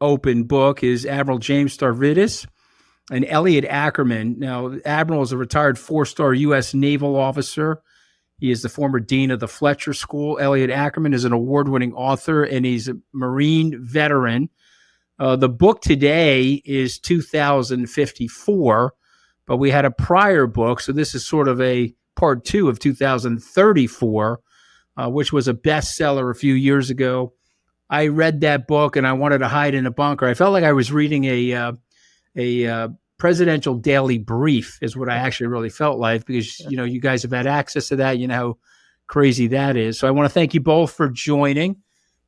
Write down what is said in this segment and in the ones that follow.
open book is Admiral James Stavridis and Elliot Ackerman. Now, Admiral is a retired 4-star U.S. naval officer. He is the former dean of the Fletcher School. Elliot Ackerman is an award-winning author, and he's a Marine veteran. The book today is 2054, but we had a prior book, so this is sort of a part 2 of 2034, which was a bestseller a few years ago. I read that book, and I wanted to hide in a bunker. I felt like I was reading a presidential daily brief is what I actually really felt like, because, you guys have had access to that. You know how crazy that is. So I want to thank you both for joining.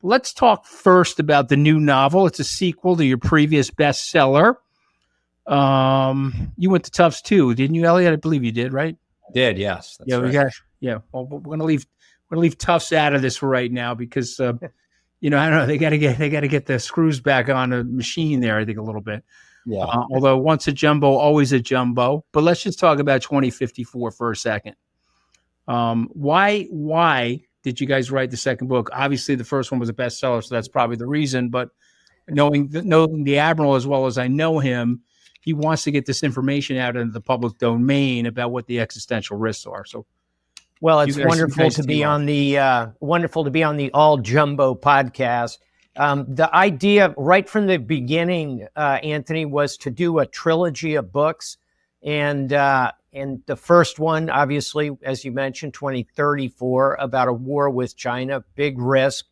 Let's talk first about the new novel. It's a sequel to your previous bestseller. You went to Tufts too, didn't you, Elliot? I believe you did, right? I did, yes. That's right. Well, we're going to leave Tufts out of this right now because, I don't know, they got to get the screws back on the machine there, I think, a little bit. Yeah. Although once a jumbo, always a jumbo. But let's just talk about 2054 for a second. Why did you guys write the second book? Obviously, the first one was a bestseller, so that's probably the reason. But knowing the Admiral as well as I know him, he wants to get this information out into the public domain about what the existential risks are. So, well, it's wonderful to be on the All Jumbo podcast. The idea right from the beginning, Anthony, was to do a trilogy of books. And the first one, obviously, as you mentioned, 2034, about a war with China, big risk.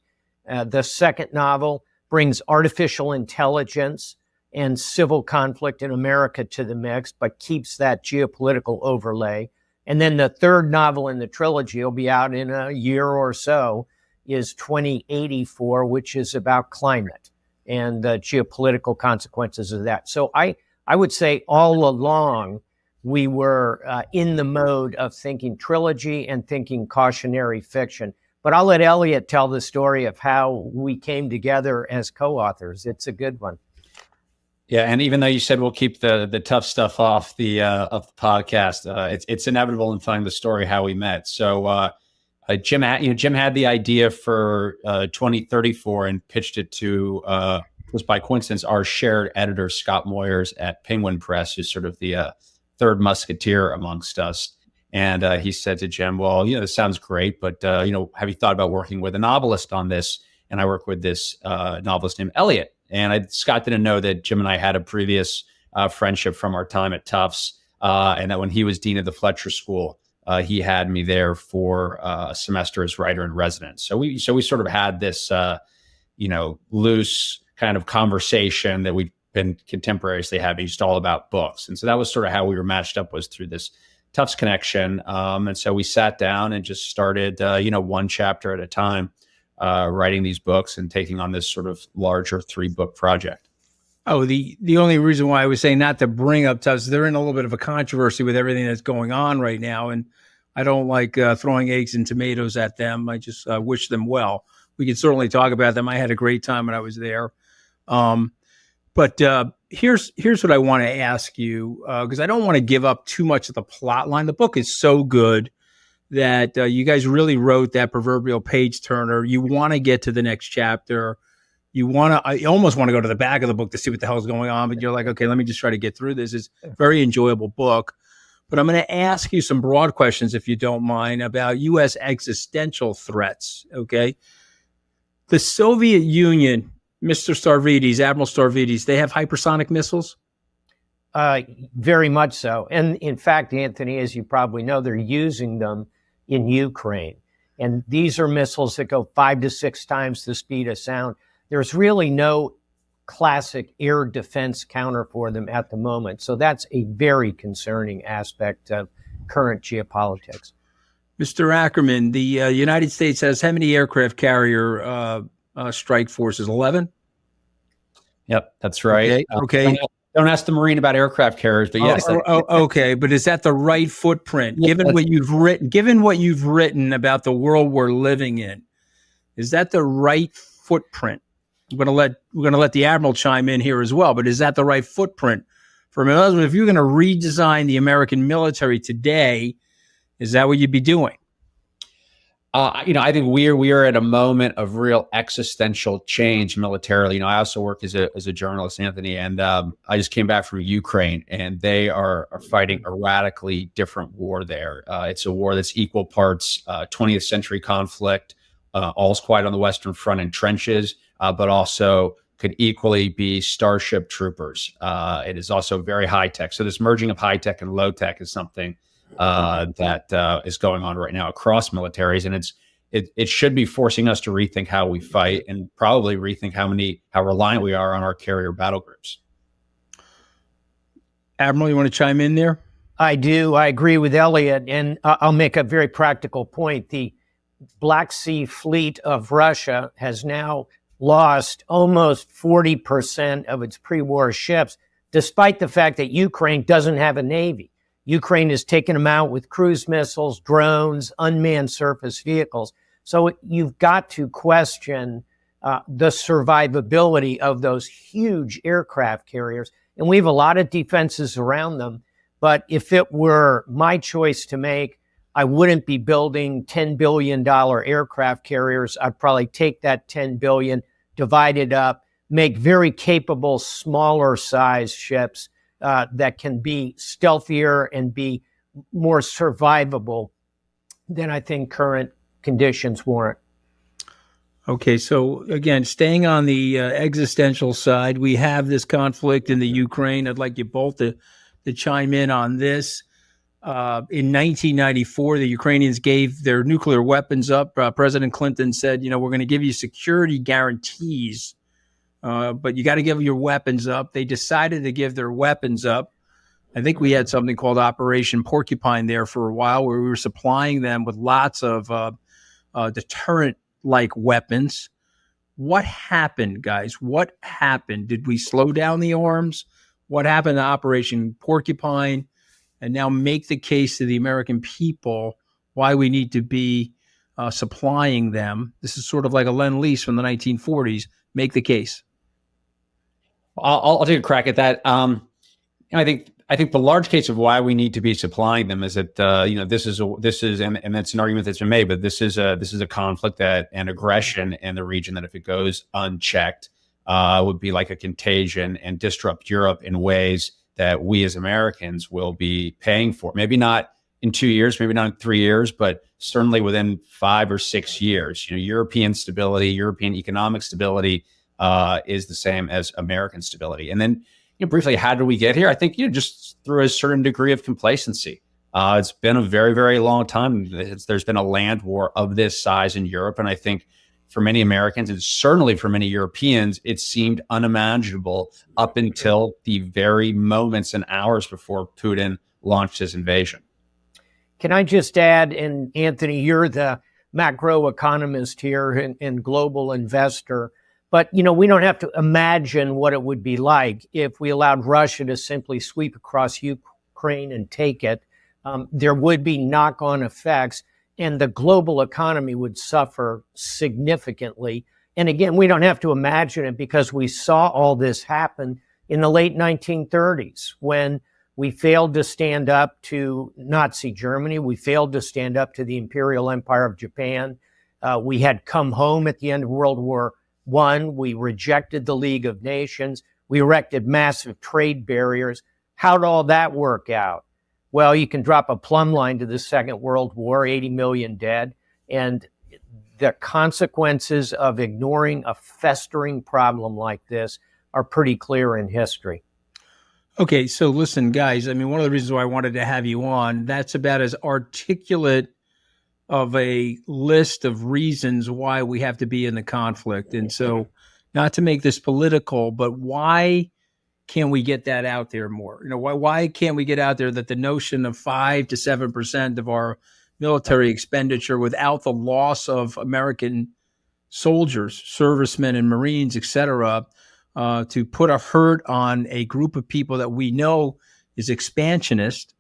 The second novel brings artificial intelligence and civil conflict in America to the mix, but keeps that geopolitical overlay. And then the third novel in the trilogy will be out in a year or so, is 2084, which is about climate and the geopolitical consequences of that. So I would say all along, we were in the mode of thinking trilogy and thinking cautionary fiction. But I'll let Elliot tell the story of how we came together as co-authors. It's a good one. Yeah, and even though you said we'll keep the tough stuff off the podcast, it's inevitable in telling the story how we met. So Jim had the idea for 2034 and pitched it to just by coincidence our shared editor Scott Moyers at Penguin Press, who's sort of the third musketeer amongst us. And he said to Jim, "Well, this sounds great, but have you thought about working with a novelist on this?" And I work with this novelist named Elliot. And Scott didn't know that Jim and I had a previous friendship from our time at Tufts, and that when he was dean of the Fletcher School, he had me there for a semester as writer in residence. So we sort of had this, loose kind of conversation that we've been contemporaneously having, just all about books. And so that was sort of how we were matched up, was through this Tufts connection. And so we sat down and just started, one chapter at a time, writing these books and taking on this sort of larger 3-book project. Oh, the only reason why I was saying not to bring up Tufts, they're in a little bit of a controversy with everything that's going on right now. And I don't like throwing eggs and tomatoes at them. I just wish them well. We can certainly talk about them. I had a great time when I was there. But here's what I want to ask you, because I don't want to give up too much of the plot line. The book is so good that you guys really wrote that proverbial page turner. You want to get to the next chapter. I almost want to go to the back of the book to see what the hell is going on, but you're like, okay, let me just try to get through this. It's a very enjoyable book. But I'm going to ask you some broad questions, if you don't mind, about U.S. existential threats, okay? The Soviet Union, Mr. Stavridis, Admiral Stavridis, they have hypersonic missiles? Very much so. And in fact, Anthony, as you probably know, they're using them in Ukraine. And these are missiles that go 5 to 6 times the speed of sound. There's really no classic air defense counter for them at the moment. So that's a very concerning aspect of current geopolitics. Mr. Ackerman, the United States has how many aircraft carrier strike forces? 11? Yep, that's right. Okay. Don't ask the Marine about aircraft carriers, but yes. Okay, but is that the right footprint? Yeah, given what you've written about the world we're living in, is that the right footprint? We're gonna let the Admiral chime in here as well, but is that the right footprint for military? If you're going to redesign the American military today, is that what you'd be doing? I think we are at a moment of real existential change militarily. I also work as a journalist, Anthony, and I just came back from Ukraine, and they are fighting a radically different war there. It's a war that's equal parts 20th century conflict, all's quiet on the Western Front in trenches, but also could equally be Starship Troopers. It is also very high tech. So this merging of high tech and low tech is something that is going on right now across militaries, and it should be forcing us to rethink how we fight, and probably rethink how reliant we are on our carrier battle groups. Admiral, you want to chime in there? I do. I agree with Elliot, and I'll make a very practical point. The Black Sea Fleet of Russia has now lost almost 40% of its pre-war ships, despite the fact that Ukraine doesn't have a navy. Ukraine has taken them out with cruise missiles, drones, unmanned surface vehicles. So you've got to question the survivability of those huge aircraft carriers. And we have a lot of defenses around them. But if it were my choice to make, I wouldn't be building $10 billion aircraft carriers. I'd probably take that $10 billion, divide it up, make very capable, smaller size ships that can be stealthier and be more survivable than I think current conditions warrant. Okay, so again, staying on the existential side, we have this conflict in the Ukraine. I'd like you both to chime in on this. In 1994, the Ukrainians gave their nuclear weapons up. President Clinton said, we're going to give you security guarantees, but you got to give your weapons up. They decided to give their weapons up. I think we had something called Operation Porcupine there for a while, where we were supplying them with lots of deterrent-like weapons. What happened, guys? What happened? Did we slow down the arms? What happened to Operation Porcupine? And now make the case to the American people why we need to be supplying them. This is sort of like a Lend-Lease from the 1940s. Make the case. I'll take a crack at that. I think the large case of why we need to be supplying them is that this is and it's an argument that's been made, but this is a conflict and aggression in the region that, if it goes unchecked, would be like a contagion and disrupt Europe in ways that we as Americans will be paying for. Maybe not in 2 years, maybe not in 3 years, but certainly within 5 or 6 years. European stability, European economic stability is the same as American stability. And then, briefly, how did we get here? I think just through a certain degree of complacency. It's been a very, very long time. There's been a land war of this size in Europe, and I think for many Americans, and certainly for many Europeans, it seemed unimaginable up until the very moments and hours before Putin launched his invasion. Can I just add, and Anthony, you're the macroeconomist here and global investor, but we don't have to imagine what it would be like if we allowed Russia to simply sweep across Ukraine and take it. There would be knock-on effects, and the global economy would suffer significantly. And again, we don't have to imagine it because we saw all this happen in the late 1930s when we failed to stand up to Nazi Germany. We failed to stand up to the Imperial Empire of Japan. We had come home at the end of World War I. We rejected the League of Nations. We erected massive trade barriers. How did all that work out? Well, you can drop a plumb line to the Second World War, 80 million dead, and the consequences of ignoring a festering problem like this are pretty clear in history. Okay, so listen, guys, one of the reasons why I wanted to have you on, that's about as articulate of a list of reasons why we have to be in the conflict. And so, not to make this political, but why can't we get that out there more? Why can't we get out there that the notion of 5 to 7% of our military expenditure without the loss of American soldiers, servicemen and Marines, et cetera, to put a hurt on a group of people that we know is expansionist?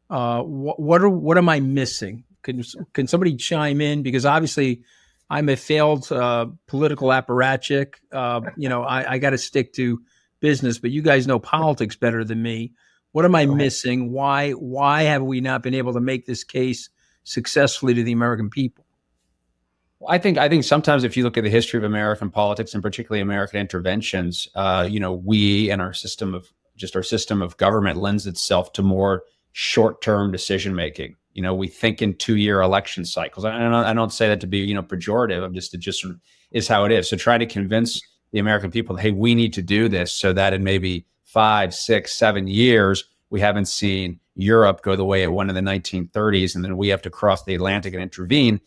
What am I missing? Can somebody chime in? Because obviously I'm a failed political apparatchik. I got to stick to business, but you guys know politics better than me. What am I missing? Why have we not been able to make this case successfully to the American people? I think sometimes if you look at the history of American politics and particularly American interventions, we and our system of government lends itself to more short-term decision making. We think in 2-year election cycles. I don't say that to be pejorative. It just sort of is how it is. So try to convince the American people, hey, we need to do this so that in maybe 5, 6, 7 years we haven't seen Europe go the way it went in the 1930s, and then we have to cross the Atlantic and intervene.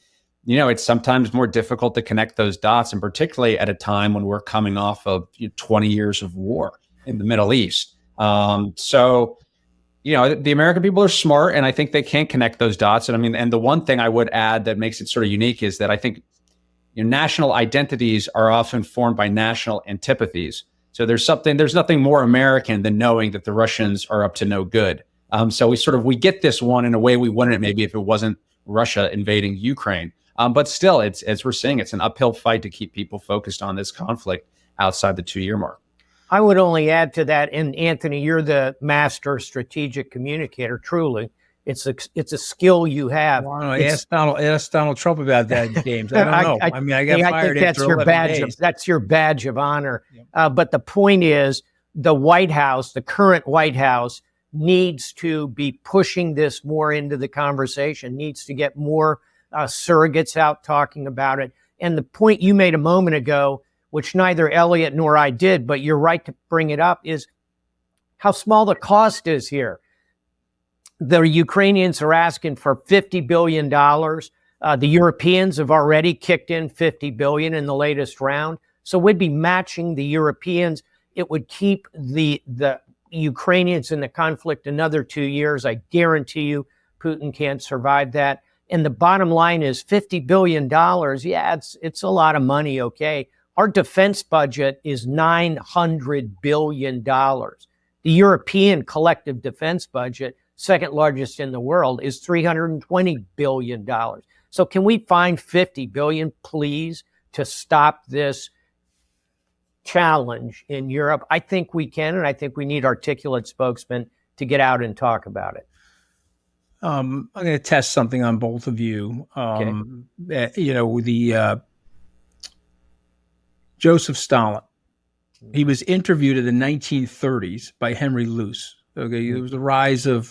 It's sometimes more difficult to connect those dots, and particularly at a time when we're coming off of 20 years of war in the Middle East. So the American people are smart, and I think they can connect those dots. And the one thing I would add that makes it sort of unique is that I think national identities are often formed by national antipathies. So there's nothing more American than knowing that the Russians are up to no good. So we get this one in a way we wouldn't maybe if it wasn't Russia invading Ukraine. But still, it's, as we're saying, it's an uphill fight to keep people focused on this conflict outside the 2-year mark. I would only add to that, and Anthony, you're the master strategic communicator. Truly, it's a skill you have. Well, ask Donald Trump about that, James. I don't know. I got fired after 11 days. That's your badge of honor. But the point is, the White House, the current White House, needs to be pushing this more into the conversation. Needs to get more surrogates out talking about it. And the point you made a moment ago, which neither Elliot nor I did, but you're right to bring it up, is how small the cost is here. The Ukrainians are asking for $50 billion. The Europeans have already kicked in $50 billion in the latest round. So we'd be matching the Europeans. It would keep the Ukrainians in the conflict another 2 years. I guarantee you Putin can't survive that. And the bottom line is $50 billion. Yeah, it's a lot of money, okay. Our defense budget is $900 billion. The European collective defense budget, second largest in the world, is $320 billion. So can we find $50 billion, please, to stop this challenge in Europe? I think we can, and I think we need articulate spokesmen to get out and talk about it. I'm going to test something on both of you. Joseph Stalin. He was interviewed in the 1930s by Henry Luce. Okay, there was the rise of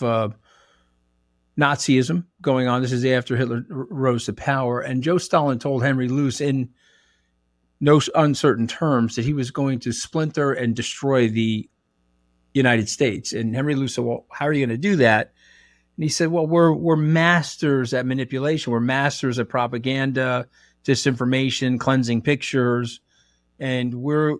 Nazism going on. This is after Hitler rose to power, and Joe Stalin told Henry Luce in no uncertain terms that he was going to splinter and destroy the United States. And Henry Luce said, "Well, how are you going to do that?" And he said, "Well, we're masters at manipulation. We're masters at propaganda, disinformation, cleansing pictures." And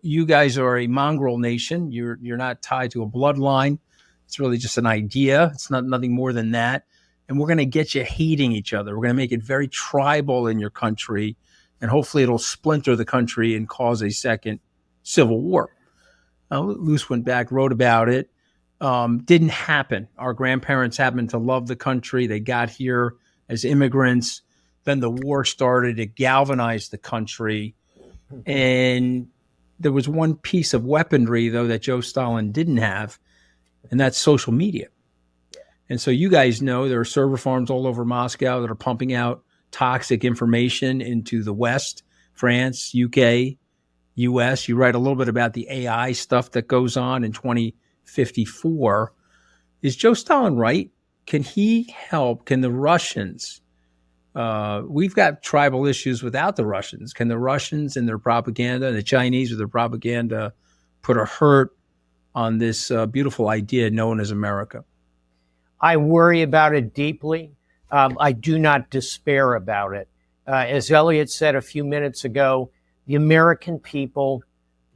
you guys are a mongrel nation. You're not tied to a bloodline. It's really just an idea. It's nothing more than that. And we're going to get you hating each other. We're going to make it very tribal in your country. And hopefully it'll splinter the country and cause a second civil war. Luce went back, wrote about it. Didn't happen. Our grandparents happened to love the country. They got here as immigrants. Then the war started. It galvanized the country. And there was one piece of weaponry, though, that Joe Stalin didn't have, and that's social media. And so you guys know there are server farms all over Moscow that are pumping out toxic information into the West, France, UK, US. You write a little bit about the AI stuff that goes on in 2054. Is Joe Stalin right? Can he help? Can the Russians? We've got tribal issues without the Russians. Can the Russians and their propaganda, and the Chinese with their propaganda, put a hurt on this beautiful idea known as America? I worry about it deeply. I do not despair about it. As Elliot said a few minutes ago, the American people,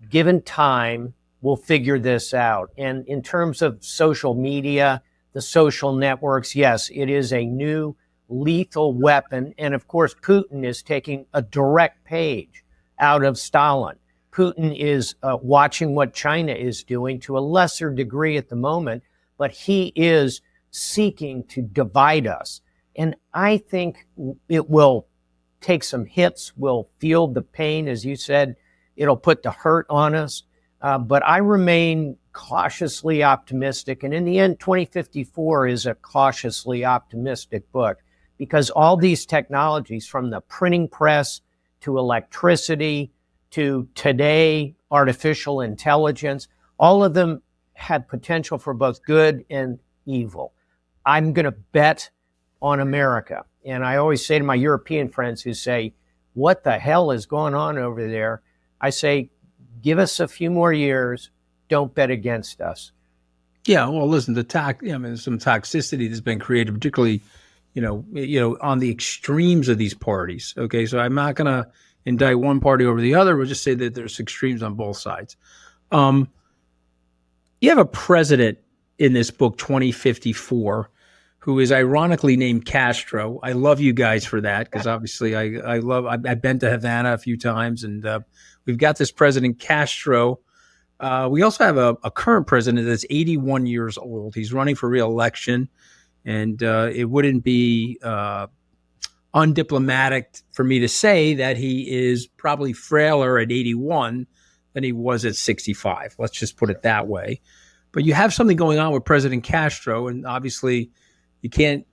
given time, will figure this out. And in terms of social media, the social networks, yes, it is a new lethal weapon. And of course, Putin is taking a direct page out of Stalin. Putin is watching what China is doing to a lesser degree at the moment, but he is seeking to divide us. And I think it will take some hits. We'll feel the pain. As you said, it'll put the hurt on us. But I remain cautiously optimistic. And in the end, 2054 is a cautiously optimistic book, because all these technologies, from the printing press to electricity, to today, artificial intelligence. All of them had potential for both good and evil. I'm going to bet on America. And I always say to my European friends who say, what the hell is going on over there? I say, give us a few more years. Don't bet against us. Yeah, well, listen, some toxicity that's been created, particularly, on the extremes of these parties. Okay, so I'm not going to indict one party over the other. We'll just say that there's extremes on both sides. You have a president in this book, 2054, who is ironically named Castro. I love you guys for that, because obviously I've been to Havana a few times, and we've got this president Castro. We also have a current president that's 81 years old. He's running for re-election, and it wouldn't be undiplomatic for me to say that he is probably frailer at 81 than he was at 65. Let's just put it that way. But you have something going on with President Castro, and obviously you can't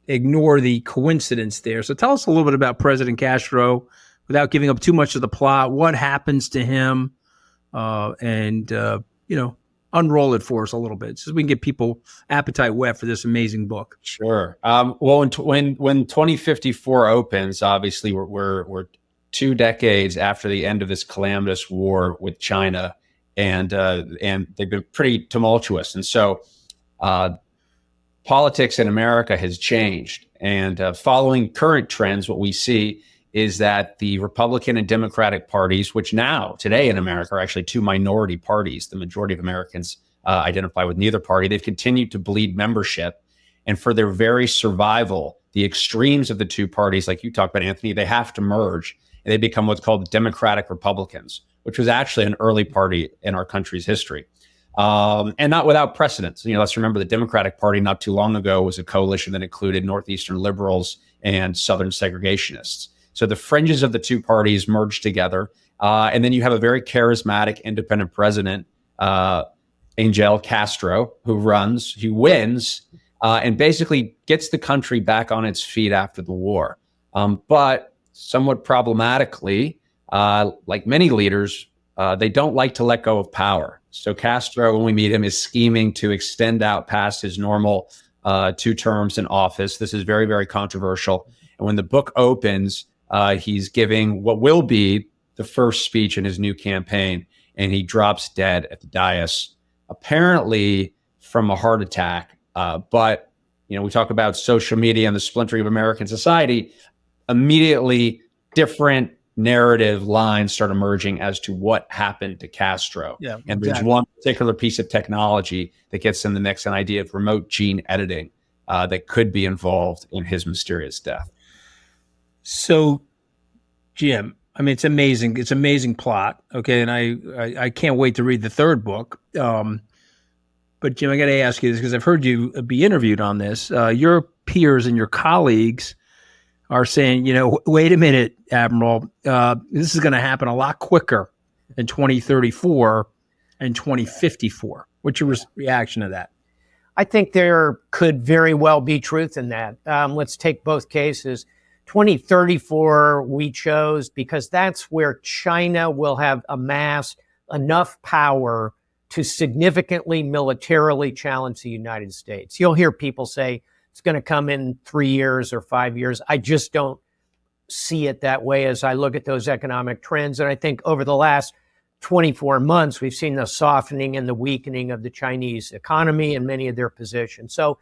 ignore the coincidence there. So tell us a little bit about President Castro without giving up too much of the plot. What happens to him? And unroll it for us a little bit so we can get people appetite whet for this amazing book. Sure. Well, when 2054 opens, obviously we're 2 decades after the end of this calamitous war with China, and they've been pretty tumultuous. And so politics in America has changed. And following current trends, what we see is that the Republican and Democratic parties, which now today in America are actually 2 minority parties, the majority of Americans identify with neither party, they've continued to bleed membership. And for their very survival, the extremes of the 2 parties, like you talked about, Anthony, they have to merge, and they become what's called the Democratic Republicans, which was actually an early party in our country's history. And not without precedence. Let's remember the Democratic Party not too long ago was a coalition that included Northeastern liberals and Southern segregationists. So the fringes of the 2 parties merged together. And then you have a very charismatic independent president, Angel Castro, who wins, and basically gets the country back on its feet after the war. But somewhat problematically, like many leaders, they don't like to let go of power. So Castro, when we meet him, is scheming to extend out past his normal 2 terms in office. This is very, very controversial. And when the book opens, he's giving what will be the first speech in his new campaign, and he drops dead at the dais, apparently from a heart attack. But we talk about social media and the splintering of American society. Immediately, different narrative lines start emerging as to what happened to Castro. Yeah, and there's one particular piece of technology that gets in the mix, an idea of remote gene editing that could be involved in his mysterious death. So, Jim, I mean, it's amazing. It's amazing plot. Okay. And I can't wait to read the 3rd book. But Jim, I got to ask you this because I've heard you be interviewed on this. Your peers and your colleagues are saying, wait a minute, Admiral, this is going to happen a lot quicker in 2034 and 2054. What's your reaction to that? I think there could very well be truth in that. Let's take both cases. 2034 we chose because that's where China will have amassed enough power to significantly militarily challenge the United States. You'll hear people say it's going to come in 3 years or 5 years. I just don't see it that way as I look at those economic trends. And I think over the last 24 months, we've seen the softening and the weakening of the Chinese economy and many of their positions. So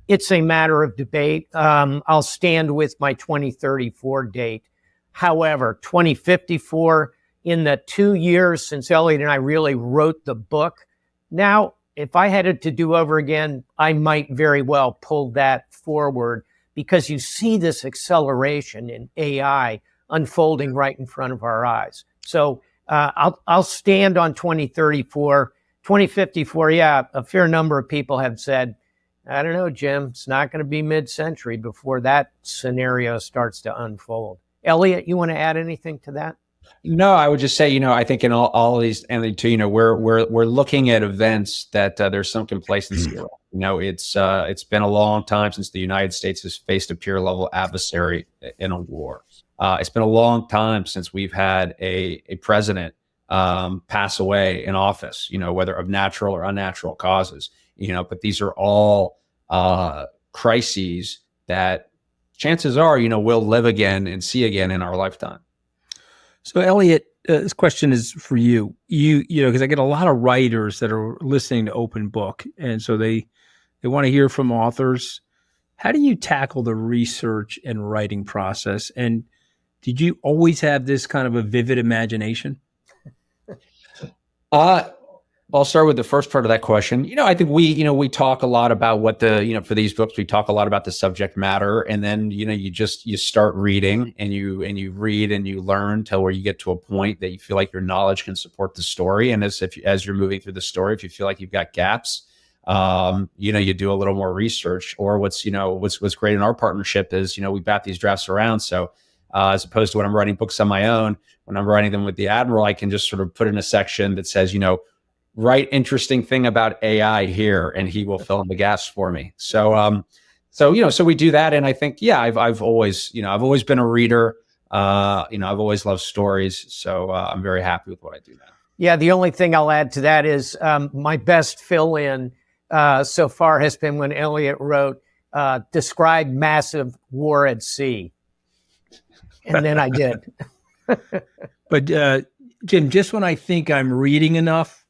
it's a matter of debate. I'll stand with my 2034 date. However, 2054, in the 2 years since Elliot and I really wrote the book, now, if I had it to do over again, I might very well pull that forward because you see this acceleration in AI unfolding right in front of our eyes. So I'll stand on 2034. 2054, yeah, a fair number of people have said, I don't know, Jim, it's not going to be mid-century before that scenario starts to unfold. Elliot, you want to add anything to that? No, I would just say, I think in all of these, and too, we're looking at events that there's some complacency around. It's been a long time since the United States has faced a peer level adversary in a war. It's been a long time since we've had a president pass away in office, whether of natural or unnatural causes, but these are all crises that chances are, we'll live again and see again in our lifetime. So, Elliot, this question is for you. Because I get a lot of writers that are listening to Open Book, and so they want to hear from authors. How do you tackle the research and writing process? And did you always have this kind of a vivid imagination? I'll start with the first part of that question. I think we talk a lot about what for these books, we talk a lot about the subject matter, and then, you start reading and you read and you learn till where you get to a point that you feel like your knowledge can support the story. And as you're moving through the story, if you feel like you've got gaps, you do a little more research. Or what's great in our partnership is, we bat these drafts around. So as opposed to when I'm writing books on my own, when I'm writing them with the Admiral, I can just sort of put in a section that says, write interesting thing about AI here, and he will fill in the gaps for me. So we do that. And I think, I've always been a reader. I've always loved stories. So I'm very happy with what I do now. Yeah. The only thing I'll add to that is my best fill in so far has been when Elliot wrote, describe massive war at sea. And then I did. But Jim, just when I think I'm reading enough,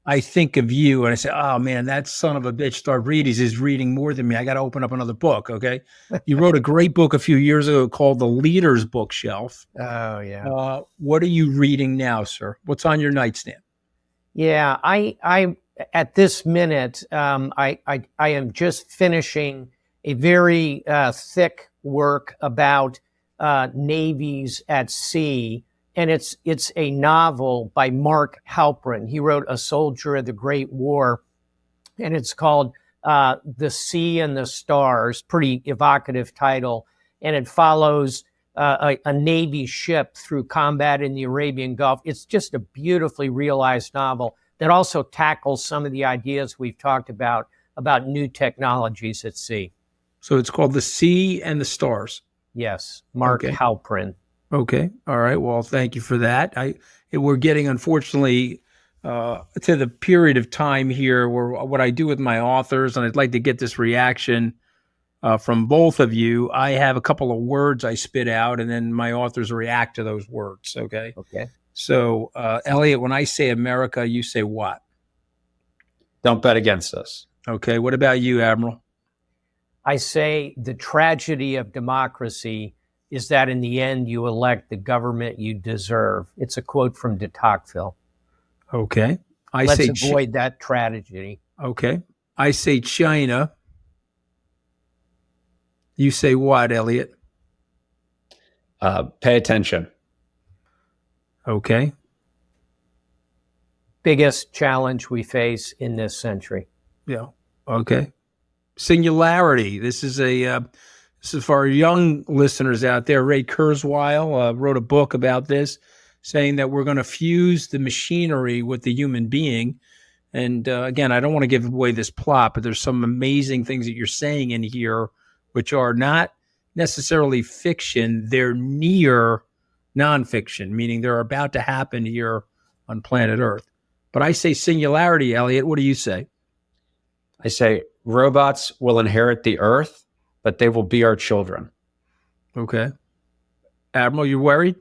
I think of you and I say, oh man, that son of a bitch Stavridis is reading more than me. I got to open up another book. Okay. You wrote a great book a few years ago called The Leader's Bookshelf. Oh yeah. What are you reading now, sir? What's on your nightstand? Yeah. I at this minute, I am just finishing a very thick work about navies at sea. And it's a novel by Mark Halperin. He wrote A Soldier of the Great War, and it's called The Sea and the Stars, pretty evocative title. And it follows a Navy ship through combat in the Arabian Gulf. It's just a beautifully realized novel that also tackles some of the ideas we've talked about new technologies at sea. So it's called The Sea and the Stars. Yes, Mark Halperin. Okay. All right. Well, thank you for that. We're getting, unfortunately, to the period of time here where what I do with my authors, and I'd like to get this reaction from both of you. I have a couple of words I spit out, and then my authors react to those words. Okay. Okay. So, Elliot, when I say America, you say what? Don't bet against us. Okay. What about you, Admiral? I say the tragedy of democracy is that in the end, you elect the government you deserve. It's a quote from de Tocqueville. Okay. Let's avoid that tragedy. Okay. I say China. You say what, Elliot? Pay attention. Okay. Biggest challenge we face in this century. Yeah. Okay. Singularity. This is for our young listeners out there. Ray Kurzweil wrote a book about this, saying that we're going to fuse the machinery with the human being. And again, I don't want to give away this plot, but there's some amazing things that you're saying in here, which are not necessarily fiction. They're near nonfiction, meaning they're about to happen here on planet Earth. But I say singularity, Elliot. What do you say? I say robots will inherit the Earth, but they will be our children. Okay. Admiral, you worried?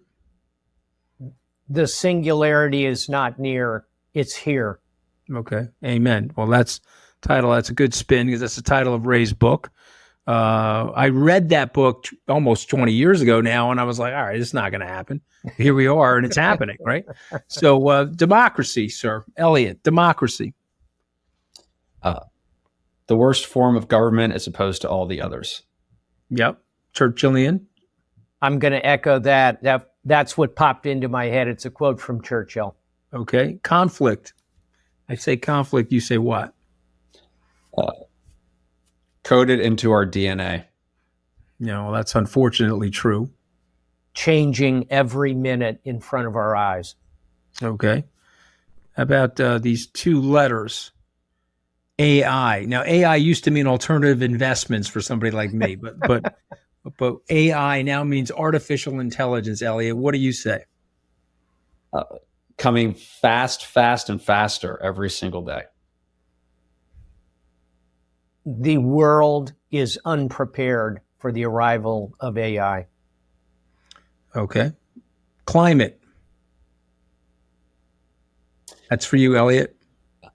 The singularity is not near, it's here. Okay. Amen. Well, that's a good spin because that's the title of Ray's book. I read that book almost 20 years ago now, and I was like, all right, it's not going to happen. Here we are, and it's happening, right? So democracy, sir. Elliot, democracy. The worst form of government as opposed to all the others. Yep. Churchillian. I'm going to echo that. That's what popped into my head. It's a quote from Churchill. Okay. Conflict. I say conflict. You say what? Coded into our DNA. No, that's unfortunately true. Changing every minute in front of our eyes. Okay. How about these two letters? AI. Now, AI used to mean alternative investments for somebody like me, but but AI now means artificial intelligence. Elliot, what do you say? Coming fast, and faster every single day. The world is unprepared for the arrival of AI. Okay. Climate. That's for you, Elliot. I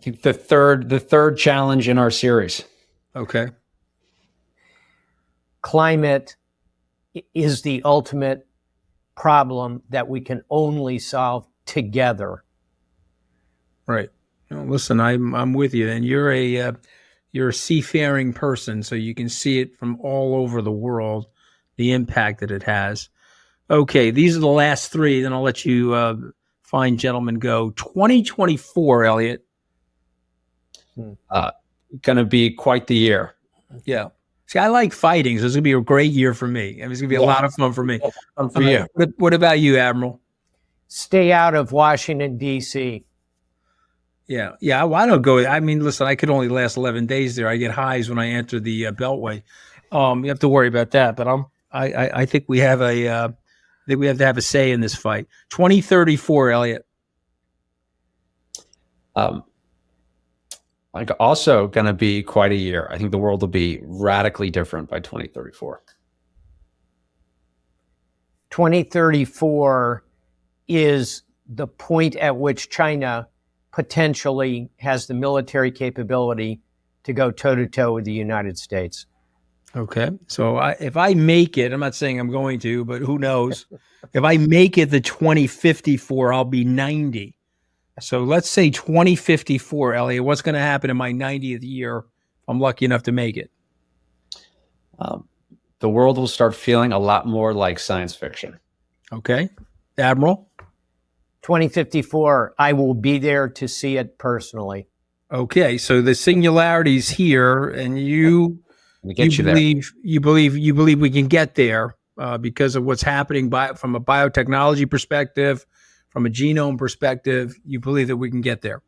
think the third challenge in our series. Okay. Climate is the ultimate problem that we can only solve together. Right. Well, listen, I'm with you, and you're a seafaring person, so you can see it from all over the world, the impact that it has. Okay, these are the last three. Then I'll let you fine gentlemen go. 2024, Elliot. Going to be quite the year. Yeah. See, I like fighting, so it's going to be a great year for me. I mean, it's going to be a lot of fun for me. Fun for you. What about you, Admiral? Stay out of Washington, D.C. Yeah. Well, I don't go. I mean, listen, I could only last 11 days there. I get highs when I enter the Beltway. You have to worry about that. But I think we have I think we have to have a say in this fight. 2034, Elliot. Like also going to be quite a year. I think the world will be radically different by 2034. 2034 is the point at which China potentially has the military capability to go toe-to-toe with the United States. Okay. So if I make it, I'm not saying I'm going to, but who knows? If I make it the 2054, I'll be 90. So let's say 2054, Elliot. What's going to happen in my 90th year if I'm lucky enough to make it? The world will start feeling a lot more like science fiction. Okay. Admiral? 2054, I will be there to see it personally. Okay. So the singularity's here, and you believe we can get there because of what's happening from a biotechnology perspective. From a genome perspective, you believe that we can get there.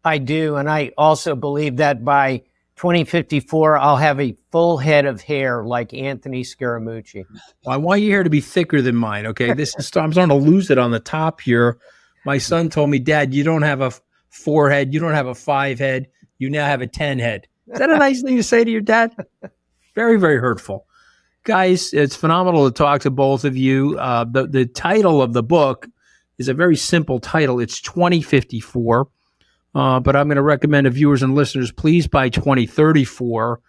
I do. And I also believe that by 2054, I'll have a full head of hair like Anthony Scaramucci. Well, I want your hair to be thicker than mine. Okay. I'm starting to lose it on the top here. My son told me, Dad, you don't have a 4 head. You don't have a 5 head. You now have a 10 head. Is that a nice thing to say to your dad? Very, very hurtful. Guys, it's phenomenal to talk to both of you. The title of the book is a very simple title. It's 2054. But I'm going to recommend to viewers and listeners, please buy 2034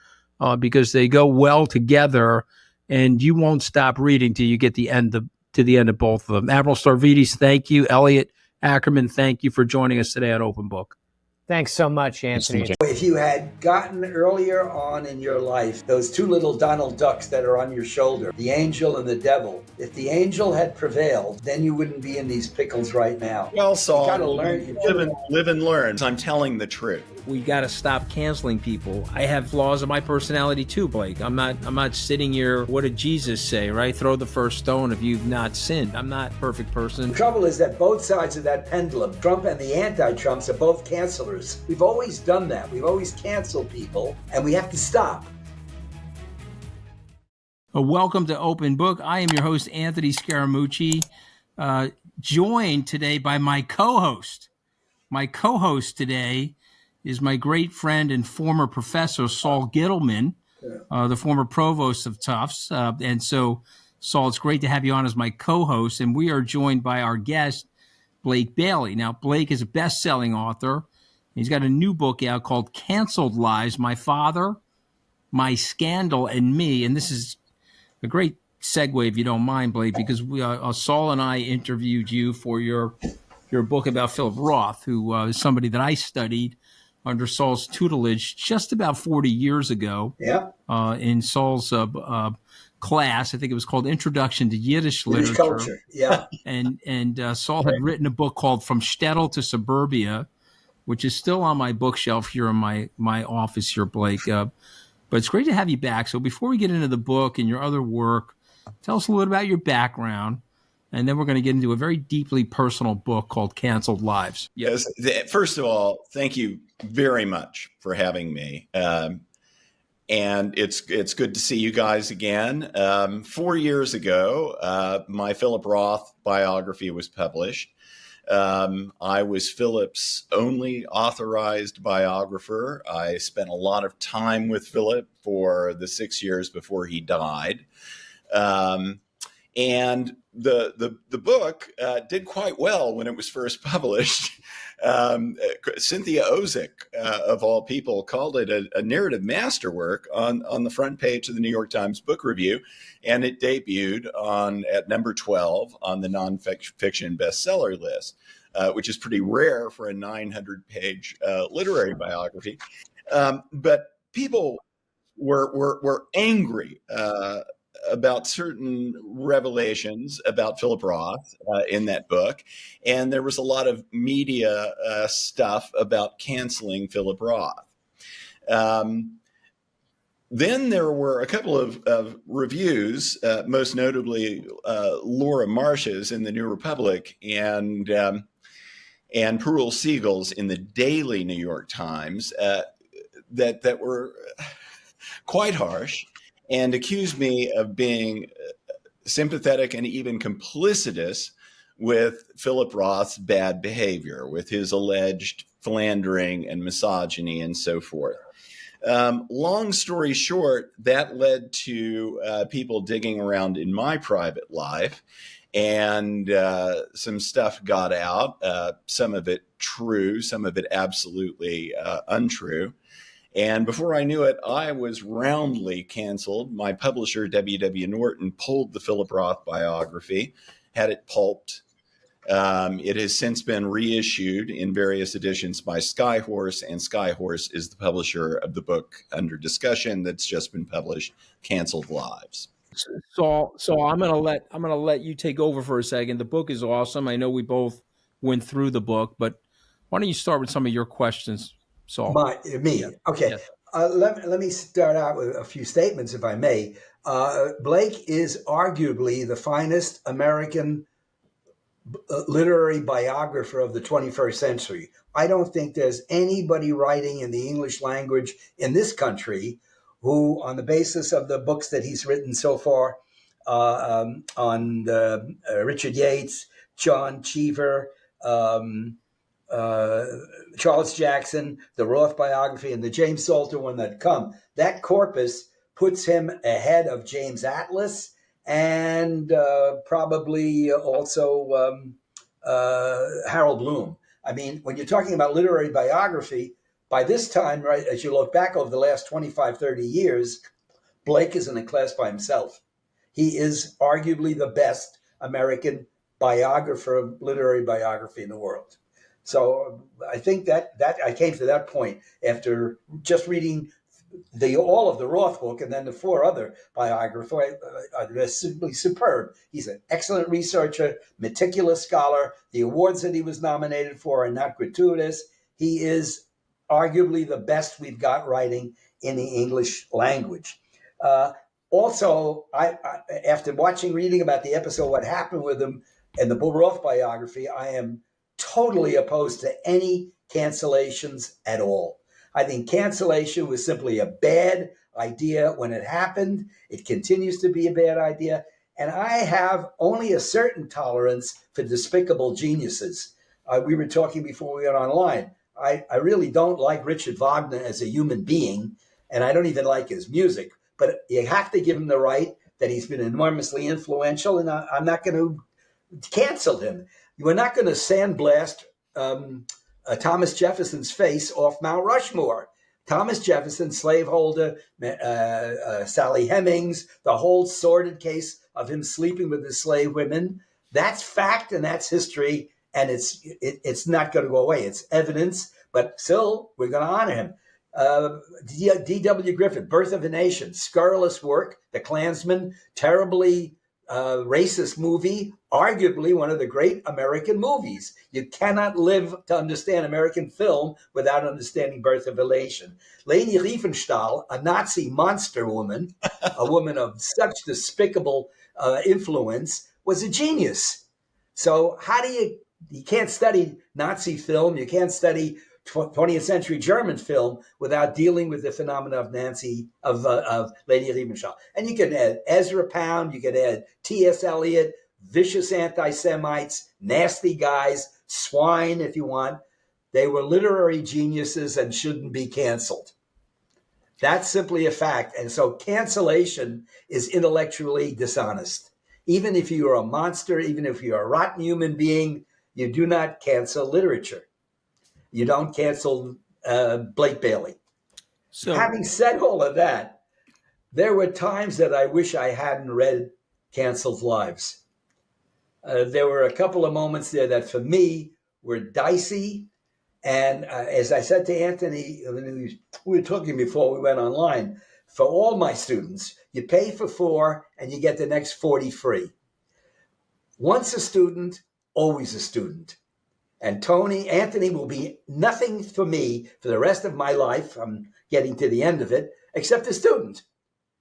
because they go well together, and you won't stop reading till you get to the end of both of them. Admiral Stavridis, thank you. Elliot Ackerman, thank you for joining us today on Open Book. Thanks so much, Anthony. If you had gotten earlier on in your life those two little Donald Ducks that are on your shoulder, the angel and the devil, if the angel had prevailed, then you wouldn't be in these pickles right now. Well, Saul, you gotta learn. Live and learn. I'm telling the truth. We got to stop canceling people. I have flaws in my personality too, Blake. I'm not sitting here. What did Jesus say, right? Throw the first stone if you've not sinned. I'm not a perfect person. The trouble is that both sides of that pendulum, Trump and the anti-Trumps, are both cancelers. We've always done that. We've always canceled people, and we have to stop. Welcome to Open Book. I am your host, Anthony Scaramucci, joined today by my co-host. My co-host today is my great friend and former professor, Saul Gittleman, the former provost of Tufts. And so, Saul, it's great to have you on as my co-host. And we are joined by our guest, Blake Bailey. Now, Blake is a best-selling author. He's got a new book out called Canceled Lives, My Father, My Scandal, and Me. And this is a great segue, if you don't mind, Blake, because Saul and I interviewed you for your book about Philip Roth, who is somebody that I studied under Saul's tutelage just about 40 years ago. Yeah. In Saul's class, I think it was called Introduction to Yiddish Literature. Culture. Yeah. And Saul had written a book called From Shtetl to Suburbia, which is still on my bookshelf here in my office here, Blake. But it's great to have you back. So before we get into the book and your other work, tell us a little about your background. And then we're going to get into a very deeply personal book called Canceled Lives. Yes. First of all, thank you very much for having me. And it's good to see you guys again. 4 years ago, my Philip Roth biography was published. I was Philip's only authorized biographer. I spent a lot of time with Philip for the 6 years before he died. And the book did quite well when it was first published. Cynthia Ozick, of all people, called it a narrative masterwork on the front page of the New York Times Book Review, and it debuted at number 12 on the nonfiction bestseller list, which is pretty rare for a 900-page literary biography. But people were angry about certain revelations about Philip Roth in that book. And there was a lot of media stuff about canceling Philip Roth. Then there were a couple of reviews, most notably Laura Marsh's in the New Republic and Perul Siegel's in the Daily New York Times that were quite harsh and accused me of being sympathetic and even complicitous with Philip Roth's bad behavior, with his alleged philandering and misogyny and so forth. Long story short, that led to people digging around in my private life, and some stuff got out, some of it true, some of it absolutely untrue. And before I knew it, I was roundly canceled. My publisher, W.W. Norton, pulled the Philip Roth biography, had it pulped. It has since been reissued in various editions by Skyhorse, and Skyhorse is the publisher of the book under discussion that's just been published, Canceled Lives. So I'm gonna let you take over for a second. The book is awesome. I know we both went through the book, but why don't you start with some of your questions, Saul? Me. Yeah. Okay. Yeah. Let me start out with a few statements, if I may. Blake is arguably the finest American literary biographer of the 21st century. I don't think there's anybody writing in the English language in this country who, on the basis of the books that he's written so far on Richard Yates, John Cheever, Charles Jackson, the Roth biography, and the James Salter one that come, that corpus puts him ahead of James Atlas and probably also Harold Bloom. I mean, when you're talking about literary biography, by this time, right, as you look back over the last 25, 30 years, Blake is in a class by himself. He is arguably the best American biographer of literary biography in the world. So I think that I came to that point after just reading all of the Roth book and then the four other biographies. They're simply superb. He's an excellent researcher, meticulous scholar. The awards that he was nominated for are not gratuitous. He is arguably the best we've got writing in the English language. Also, I after reading about the episode, what happened with him in the Roth biography, I am totally opposed to any cancellations at all. I think cancellation was simply a bad idea when it happened. It continues to be a bad idea. And I have only a certain tolerance for despicable geniuses. We were talking before we went online. I really don't like Richard Wagner as a human being, and I don't even like his music. But you have to give him the right that he's been enormously influential, and I'm not going to cancel him. We're not going to sandblast Thomas Jefferson's face off Mount Rushmore. Thomas Jefferson, slaveholder, Sally Hemings, the whole sordid case of him sleeping with the slave women, that's fact and that's history, and it's not going to go away. It's evidence, but still, we're going to honor him. D.W. Griffith, Birth of a Nation, scurrilous work, The Klansman, terribly racist movie, arguably one of the great American movies. You cannot live to understand American film without understanding Birth of a Nation. Leni Riefenstahl, a Nazi monster woman, a woman of such despicable influence, was a genius. So how do you can't study Nazi film, you can't study 20th century German film without dealing with the phenomena of Lady Riemenschau. And you can add Ezra Pound, you can add T.S. Eliot, vicious anti-Semites, nasty guys, swine if you want. They were literary geniuses and shouldn't be canceled. That's simply a fact. And so cancellation is intellectually dishonest. Even if you're a monster, even if you're a rotten human being, you do not cancel literature. You don't cancel Blake Bailey. So, having said all of that, there were times that I wish I hadn't read Canceled Lives. There were a couple of moments there that for me were dicey. And as I said to Anthony, we were talking before we went online, for all my students, you pay for 4 and you get the next 40 free. Once a student, always a student. And Anthony will be nothing for me for the rest of my life. I'm getting to the end of it, except a student.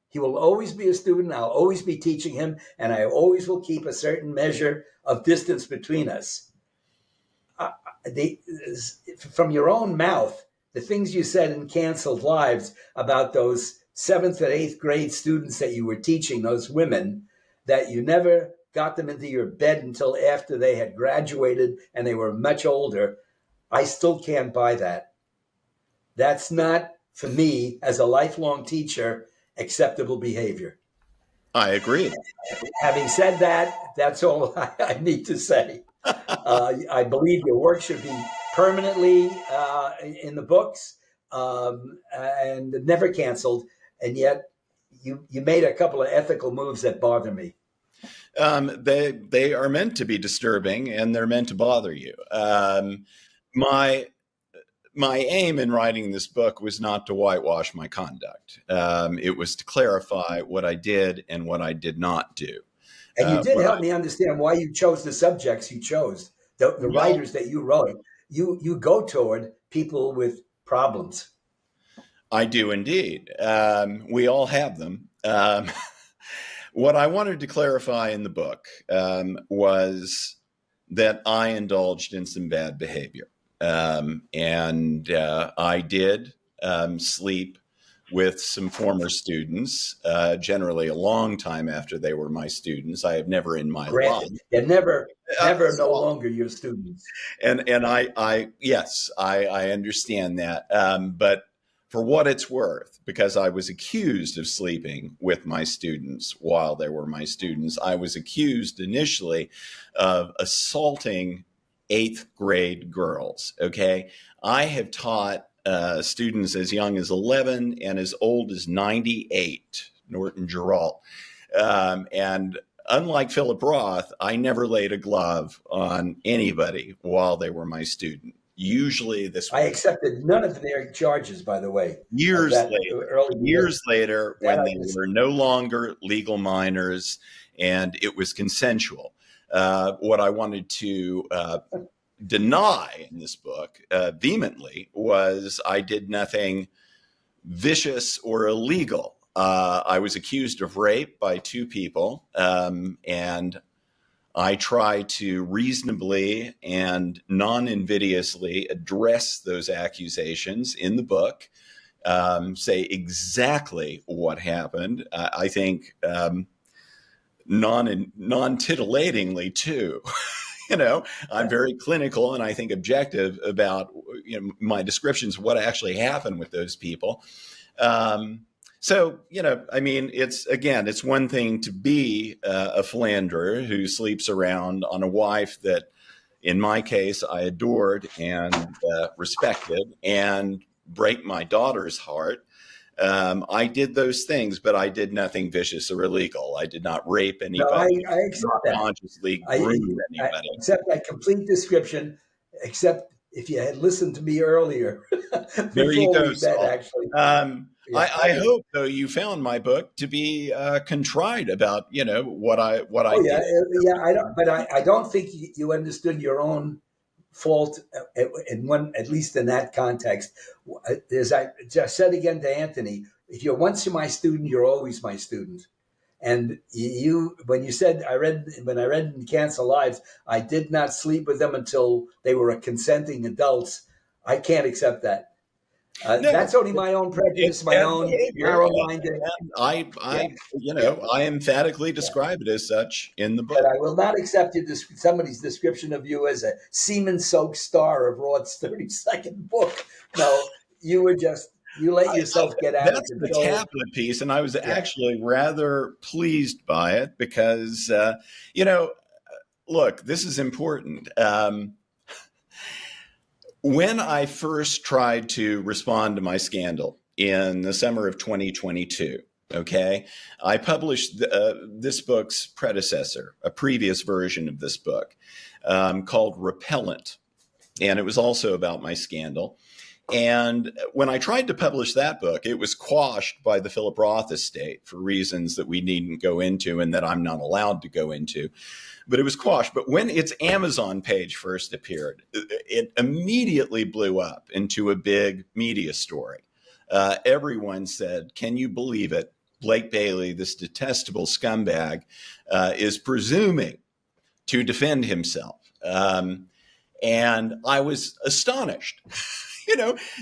He will always be a student. I'll always be teaching him, and I always will keep a certain measure of distance between us. From your own mouth, the things you said in Canceled Lives about those 7th and 8th grade students that you were teaching, those women, that you never got them into your bed until after they had graduated and they were much older, I still can't buy that. That's not, for me, as a lifelong teacher, acceptable behavior. I agree. Having said that, that's all I need to say. I believe your work should be permanently in the books and never canceled. And yet you made a couple of ethical moves that bother me. They are meant to be disturbing, and they're meant to bother you. My aim in writing this book was not to whitewash my conduct. It was to clarify what I did and what I did not do. And you did help me understand why you chose the subjects you chose, the writers that you wrote. You go toward people with problems. I do indeed. We all have them. What I wanted to clarify in the book was that I indulged in some bad behavior. And I did sleep with some former students, generally a long time after they were my students. I have never in my life. They're never no longer your students. And yes, I understand that. But for what it's worth, because I was accused of sleeping with my students while they were my students, I was accused initially of assaulting 8th grade girls. Okay. I have taught students as young as 11 and as old as 98, Norton Geralt. And unlike Philip Roth, I never laid a glove on anybody while they were my student. Usually this was, I accepted none of their charges, by the way. Years later, when they were no longer legal minors and it was consensual. What I wanted to deny in this book vehemently was I did nothing vicious or illegal. I was accused of rape by 2 people, and I try to reasonably and non-invidiously address those accusations in the book, say exactly what happened. I think non-titillatingly too. I'm very clinical and I think objective about my descriptions of what actually happened with those people. So, it's one thing to be a philanderer who sleeps around on a wife that, in my case, I adored and respected, and break my daughter's heart. I did those things, but I did nothing vicious or illegal. I did not rape anybody. No, I accept that. Consciously groom anybody. I accept that complete description, except if you had listened to me earlier. There you go. Actually. I hope, though, you found my book to be contrite about, what I did. Yeah, I don't think you understood your own fault at least in that context. As I just said again to Anthony, if you're once my student, you're always my student. And when you said when I read in Cancel Lives, I did not sleep with them until they were consenting adults. No, can't accept that. That's only my own prejudice, my own narrow-minded. I emphatically describe it as such in the book. But I will not accept somebody's description of you as a semen-soaked star of Roth's 32nd book. No, you let yourself get out of That's control. the tablet piece, and I was actually rather pleased by it because, look, this is important. When I first tried to respond to my scandal in the summer of 2022, I published this book's predecessor, a previous version of this book called Repellent, and it was also about my scandal. And when I tried to publish that book, it was quashed by the Philip Roth estate for reasons that we needn't go into and that I'm not allowed to go into. But it was quashed. But when its Amazon page first appeared, it immediately blew up into a big media story. Everyone said, can you believe it? Blake Bailey, this detestable scumbag, is presuming to defend himself. And I was astonished.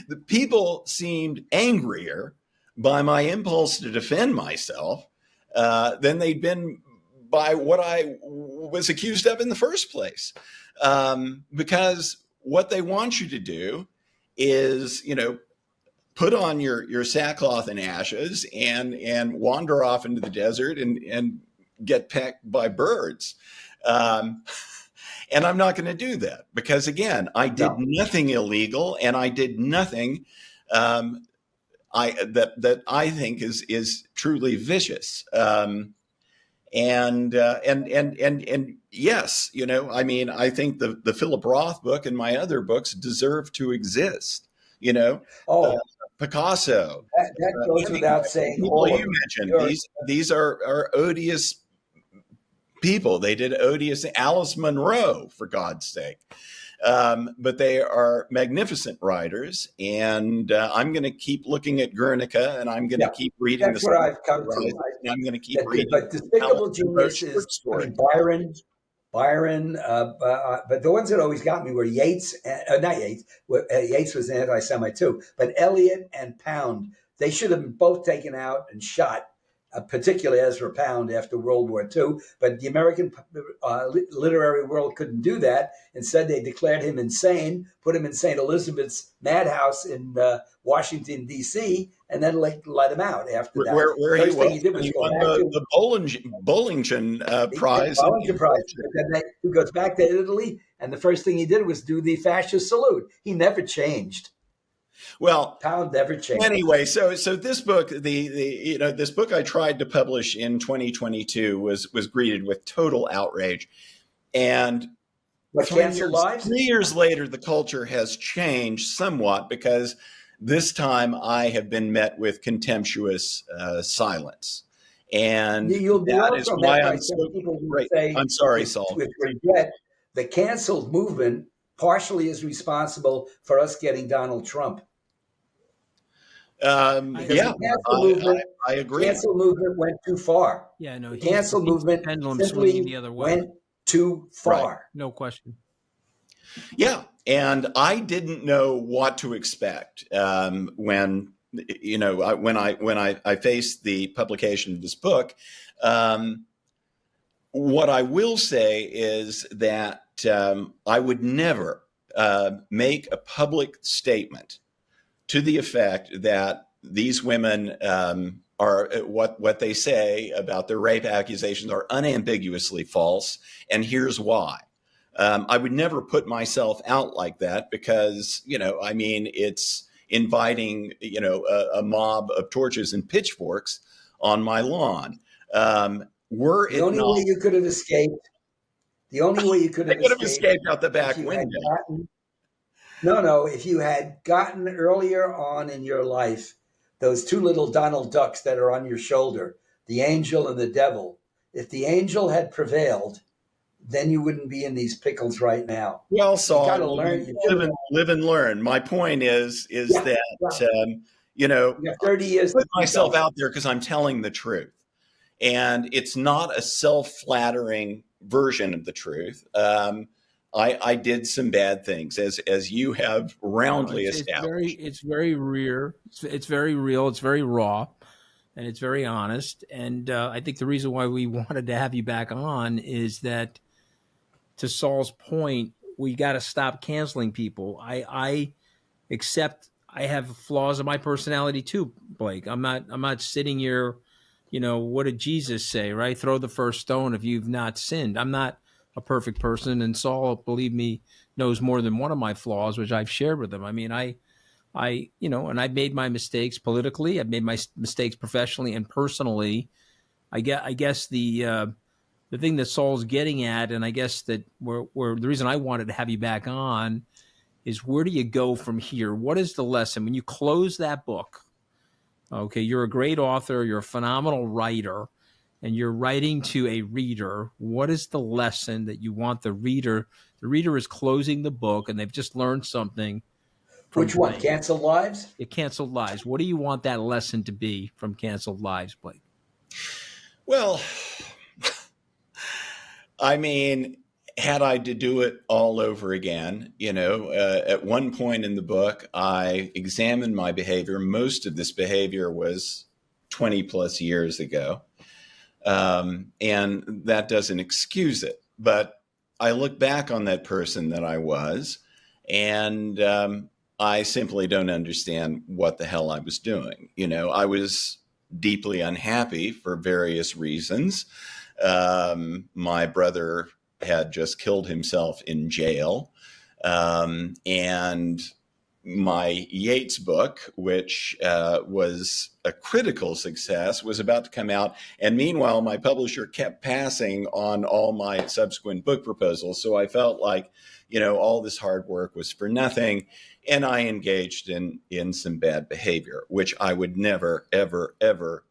The people seemed angrier by my impulse to defend myself than they'd been by what I was accused of in the first place. Because what they want you to do is, put on your sackcloth and ashes and wander off into the desert and get pecked by birds. And I'm not going to do that because, again, I did nothing illegal and I did nothing that I think is truly vicious. And yes, I think the Philip Roth book and my other books deserve to exist. Picasso. That goes without saying. People you mentioned, these are odious people. They did odious. Alice Munro, for God's sake. But they are magnificent writers, and I'm going to keep looking at Guernica, and I'm going to keep reading. That's where I've come to. I'm going to keep reading. But Despicable Genius is Byron. But the ones that always got me were Yeats, not Yeats. Yeats was an anti-Semite too. But Eliot and Pound, they should have been both taken out and shot. Particularly Ezra Pound after World War II. But the American literary world couldn't do that. Instead, they declared him insane, put him in St. Elizabeth's madhouse in Washington, D.C., and then let him out after that. Where he won the Bollingen Prize. Bollingen Prize. And then he goes back to Italy, and the first thing he did was do the fascist salute. He never changed. Well, Pound never changed. Anyway, so this book, this book I tried to publish in 2022 was greeted with total outrage, and 3 years later, the culture has changed somewhat because this time I have been met with contemptuous silence, and that is why I'm so great. I'm sorry, Saul. With regret, the canceled movement partially is responsible for us getting Donald Trump. I agree. Cancel movement went too far. Yeah, no. The cancel movement simply the other way. went too far. Right. No question. Yeah, and I didn't know what to expect when I faced the publication of this book. What I will say is that I would never make a public statement to the effect that these women are what they say about their rape accusations are unambiguously false, and here's why. I would never put myself out like that because, it's inviting, a mob of torches and pitchforks on my lawn. The only way you could have escaped out the back window. If you had gotten earlier on in your life those two little Donald Ducks that are on your shoulder, the angel and the devil, if the angel had prevailed, then you wouldn't be in these pickles right now. Well, Saul, you got to learn. Live and learn. My point is that, 30 years. Put myself out there because I'm telling the truth. And it's not a self-flattering version of the truth. I did some bad things, as you have roundly established. It's very real. It's very real. It's very raw, and it's very honest. And I think the reason why we wanted to have you back on is that, to Saul's point, we got to stop canceling people. I accept I have flaws in my personality too, Blake. I'm not sitting here, what did Jesus say, right? Throw the first stone if you've not sinned. I'm not a perfect person, and Saul, believe me, knows more than one of my flaws, which I've shared with him. I mean, and I've made my mistakes politically. I've made my mistakes professionally and personally. I guess the thing that Saul's getting at, and I guess that where the reason I wanted to have you back on is, where do you go from here? What is the lesson when you close that book? Okay, you're a great author, you're a phenomenal writer, and you're writing to a reader. What is the lesson that you want the reader? The reader is closing the book, and they've just learned something. Which one? Blake. Canceled Lives? Yeah, Canceled Lives. What do you want that lesson to be from Canceled Lives, Blake? Well, I mean, had I to do it all over again, at one point in the book, I examined my behavior. Most of this behavior was 20 plus years ago. And that doesn't excuse it. But I look back on that person that I was, and I simply don't understand what the hell I was doing. I was deeply unhappy for various reasons. My brother had just killed himself in jail. And my Yates book, which was a critical success, was about to come out. And meanwhile, my publisher kept passing on all my subsequent book proposals. So I felt like, all this hard work was for nothing. And I engaged in some bad behavior, which I would never, ever, ever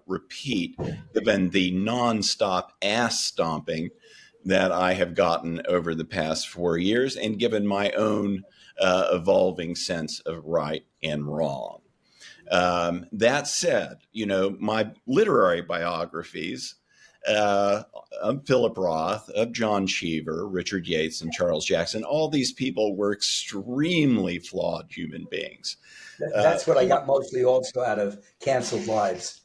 repeat, given the nonstop ass stomping that I have gotten over the past 4 years, and given my own evolving sense of right and wrong. That said, my literary biographies of Philip Roth, of John Cheever, Richard Yates, and Charles Jackson, all these people were extremely flawed human beings. That's what I got mostly also out of Canceled Lives.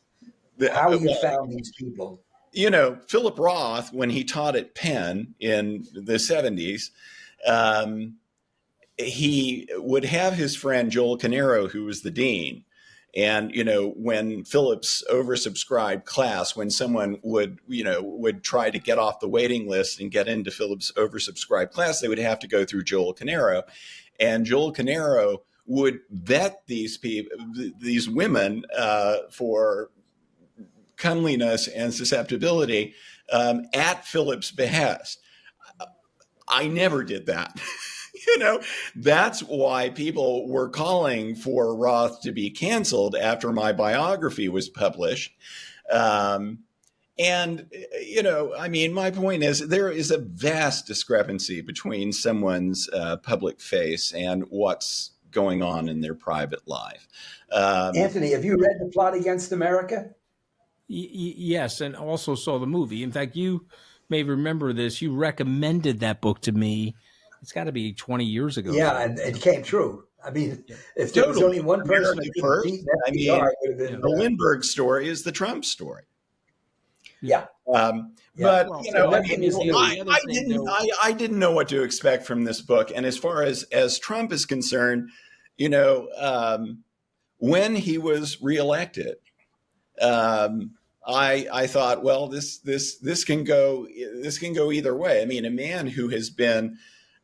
How you found these people. Philip Roth, when he taught at Penn in the 70s, he would have his friend Joel Canero, who was the dean. And, when Philip's oversubscribed class, when someone would try to get off the waiting list and get into Philip's oversubscribed class, they would have to go through Joel Canero. And Joel Canero would vet these women for comeliness and susceptibility at Philip's behest. I never did that. That's why people were calling for Roth to be canceled after my biography was published. My point is, there is a vast discrepancy between someone's public face and what's going on in their private life. Anthony, have you read The Plot Against America? Yes, and also saw the movie. In fact, you may remember this. You recommended that book to me. It's got to be 20 years ago. Yeah, and it came true. I mean, if there was only one person that could beat FDR, it would have been the Lindbergh story is the Trump story. Yeah. But I didn't know what to expect from this book. And as far as Trump is concerned, when he was reelected, I thought, well, this can go either way. I mean, a man who has been